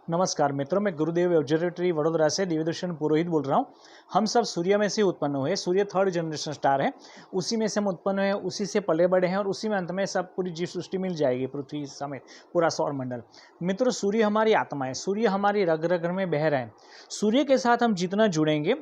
नमस्कार मित्रों, मैं गुरुदेव ऑब्जर्वेटरी वडोदरा से दिव्यदर्शन पुरोहित बोल रहा हूँ। हम सब सूर्य में से उत्पन्न हुए। सूर्य थर्ड जनरेशन स्टार है। उसी में से हम उत्पन्न हुए, उसी से पले बड़े हैं और उसी में अंत में सब पूरी जीव सृष्टि मिल जाएगी, पृथ्वी समेत पूरा सौर मंडल। मित्रों, सूर्य हमारी आत्मा है। सूर्य हमारी रग रग में बह रहा है। सूर्य के साथ हम जितना जुड़ेंगे,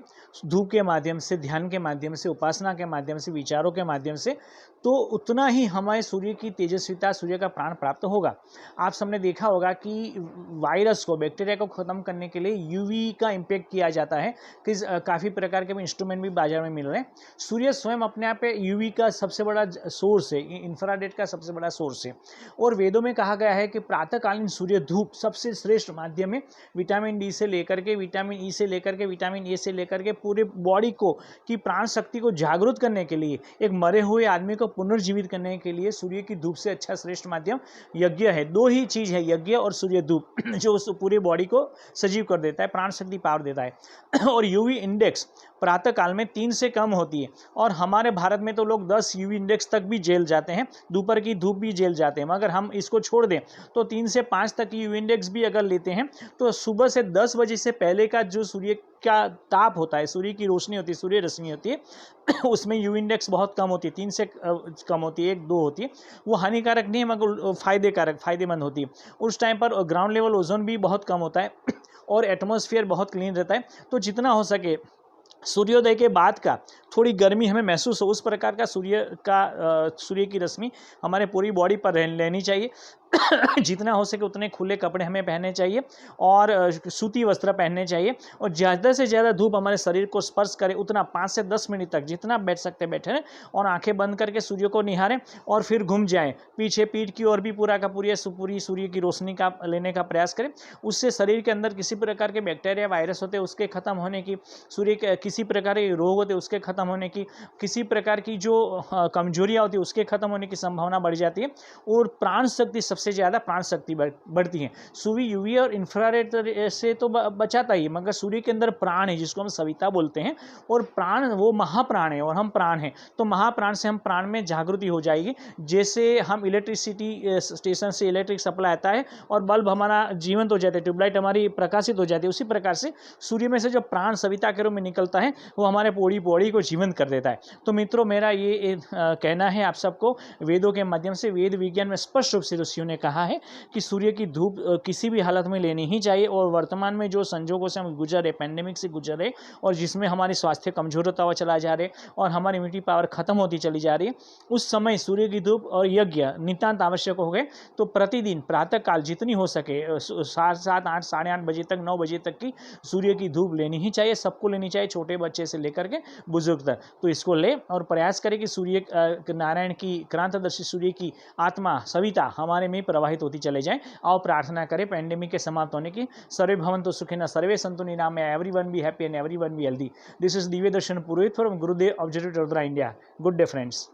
धूप के माध्यम से, ध्यान के माध्यम से, उपासना के माध्यम से, विचारों के माध्यम से, तो उतना ही हमें सूर्य की तेजस्विता, सूर्य का प्राण प्राप्त होगा। आप सबने देखा होगा कि वायरस को, बैक्टीरिया को खत्म करने के लिए यूवी का इम्पैक्ट किया जाता है कि काफ़ी प्रकार के इंस्ट्रूमेंट भी बाजार में मिल रहे हैं। सूर्य स्वयं अपने आप पे यूवी का सबसे बड़ा सोर्स है, इंफ्रारेड का सबसे बड़ा सोर्स है। और वेदों में कहा गया है कि प्रातःकालीन सूर्य धूप सबसे श्रेष्ठ माध्यम है। विटामिन डी से लेकर के, विटामिन ई से लेकर के, विटामिन ए से लेकर के पूरे बॉडी को की प्राण शक्ति को जागृत करने के लिए, एक मरे हुए आदमी को पुनर्जीवित करने के लिए सूर्य की धूप से अच्छा श्रेष्ठ माध्यम यज्ञ है। दो ही चीज है, यज्ञ और सूर्य धूप, जो उस पूरे बॉडी को सजीव कर देता है, प्राण शक्ति पावर देता है। और यूवी इंडेक्स प्रातः काल में 3 से कम होती है। और हमारे भारत में तो लोग 10 यूवी इंडेक्स तक भी जेल जाते हैं, दोपहर की धूप भी जेल जाते हैं। मगर हम इसको छोड़ दें तो 3 से 5 तक यूवी इंडेक्स भी अगर लेते हैं तो सुबह से 10 बजे से पहले का जो सूर्य का ताप होता है, सूर्य की रोशनी होती है, सूर्य रश्मि होती है, उसमें यूवी इंडेक्स बहुत कम होती है, 3 से कम होती है, 1-2 होती है। वो हानिकारक नहीं है मगर फायदेमंद होती है। उस टाइम पर ग्राउंड लेवल ओजोन भी बहुत कम होता है और एटमॉस्फेयर बहुत क्लीन रहता है। तो जितना हो सके सूर्योदय के बाद का थोड़ी गर्मी हमें महसूस हो, उस प्रकार का सूर्य की रश्मि हमारे पूरी बॉडी पर लेनी चाहिए। जितना हो सके उतने खुले कपड़े हमें पहनने चाहिए और सूती वस्त्र पहनने चाहिए। और ज़्यादा से ज़्यादा धूप हमारे शरीर को स्पर्श करे उतना 5 से 10 मिनट तक जितना बैठ सकते बैठे रहें और आंखें बंद करके सूर्य को निहारें और फिर घूम जाएं पीछे, पीठ की ओर भी पूरा का पूरी सूर्य की रोशनी का लेने का प्रयास करें। उससे शरीर के अंदर किसी प्रकार के बैक्टीरिया, वायरस होते हैं उसके खत्म होने की, सूर्य के किसी प्रकार के रोग होते उसके खत्म होने की, किसी प्रकार की जो कमजोरियाँ होती है उसके खत्म होने की संभावना बढ़ जाती है। और प्राण शक्ति, सबसे ज़्यादा प्राण शक्ति बढ़ती है। सूर्य यूवी और इंफ्रारेड से तो बचाता ही, मगर सूर्य के अंदर प्राण है जिसको हम सविता बोलते हैं। और प्राण वो महाप्राण है और हम प्राण हैं। तो महाप्राण से हम प्राण में जागृति हो जाएगी। जैसे हम इलेक्ट्रिसिटी स्टेशन से इलेक्ट्रिक सप्लाई आता है और बल्ब हमारा जीवंत हो जाता है, ट्यूबलाइट हमारी प्रकाशित हो जाती है, उसी प्रकार से सूर्य में से जो प्राण सविता के रूप में निकलता है वो हमारे पूरी बॉडी को जीवंत कर देता है। तो मित्रों, मेरा ये कहना है आप सबको, वेदों के माध्यम से, वेद विज्ञान में स्पष्ट रूप से ऋषियों ने कहा है कि सूर्य की धूप किसी भी हालत में लेनी ही चाहिए। और वर्तमान में जो संजोगों से हम गुजर रहे, पैंडेमिक से गुजर रहे और जिसमें हमारी स्वास्थ्य कमजोर होता हुआ चला जा रहा है और हमारी इम्यूनिटी पावर खत्म होती चली जा रही है, उस समय सूर्य की धूप और यज्ञ नितांत आवश्यक हो गए। तो प्रतिदिन प्रातः काल जितनी हो सके 7, 8, साढ़े 8 बजे तक, 9 बजे तक की सूर्य की धूप लेनी ही चाहिए। सबको लेनी चाहिए, छोटे बच्चे से लेकर के बुजुर्ग तक। तो इसको ले और प्रयास करें कि सूर्य नारायण की, क्रांतदर्शी सूर्य की आत्मा सविता हमारे में प्रवाहित होती चले जाए। आओ प्रार्थना करें पैंडेमिक के समाप्त होने की। सर्वे भवन्तु सुखिनः, सर्वे सन्तु निरामया, everyone be happy and everyone be healthy. This is Divya Darshan Purohit from Gurudev observatory Vadodara, India. Good day friends.